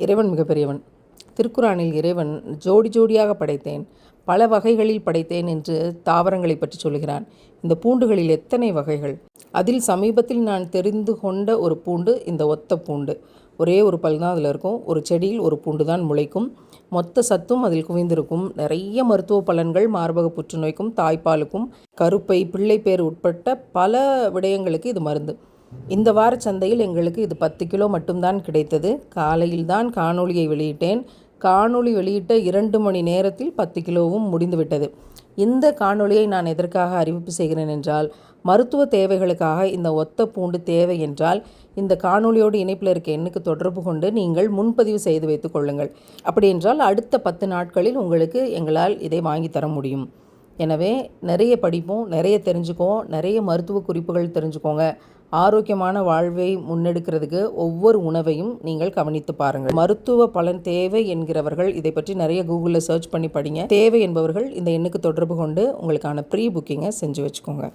இறைவன் மிகப்பெரியவன். திருக்குறானில் இறைவன் ஜோடி ஜோடியாக படைத்தேன், பல வகைகளில் படைத்தேன் என்று தாவரங்களை பற்றி சொல்கிறான். இந்த பூண்டுகளில் எத்தனை வகைகள்! அதில் சமீபத்தில் நான் தெரிந்து கொண்ட ஒரு பூண்டு இந்த ஒத்த பூண்டு. ஒரே ஒரு பல் தான் அதில் இருக்கும். ஒரு செடியில் ஒரு பூண்டு தான் முளைக்கும். மொத்த சத்தும் அதில் குவிந்திருக்கும். நிறைய மருத்துவ பலன்கள் மார்பக புற்றுநோய்க்கும், தாய்ப்பாலுக்கும், கருப்பை, பிள்ளைப்பேறு உட்பட்ட பல விடயங்களுக்கு இது மருந்து. இந்த வார சந்தையில் எங்களுக்கு இது 10 கிலோ மட்டும்தான் கிடைத்தது. காலையில் தான் காணொளியை வெளியிட்டேன். காணொளி வெளியிட்ட 2 மணி நேரத்தில் 10 கிலோவும் முடிந்துவிட்டது. இந்த காணொளியை நான் எதற்காக அறிவிப்பு செய்கிறேன் என்றால், மருத்துவ தேவைகளுக்காக இந்த ஒத்த பூண்டு தேவை என்றால் இந்த காணொளியோடு இணைப்பில் இருக்க எண்ணுக்கு தொடர்பு கொண்டு நீங்கள் முன்பதிவு செய்து வைத்துக் கொள்ளுங்கள். அப்படி என்றால் அடுத்த 10 நாட்களில் உங்களுக்கு எங்களால் இதை வாங்கி தர முடியும். எனவே நிறைய படிப்போம், நிறைய தெரிஞ்சுக்குவோம், நிறைய மருத்துவ குறிப்புகள் தெரிஞ்சுக்கோங்க. ஆரோக்கியமான வாழ்வை முன்னெடுக்கிறதுக்கு ஒவ்வொரு உணவையும் நீங்கள் கவனித்து பாருங்கள். மருத்துவ பலன் தேவை என்கிறவர்கள் இதை பற்றி நிறைய கூகுளில் சர்ச் பண்ணி படிங்க. தேவை என்பவர்கள் இந்த எண்ணுக்கு தொடர்பு கொண்டு உங்களுக்கான ப்ரீ புக்கிங்கை செஞ்சு வச்சுக்கோங்க.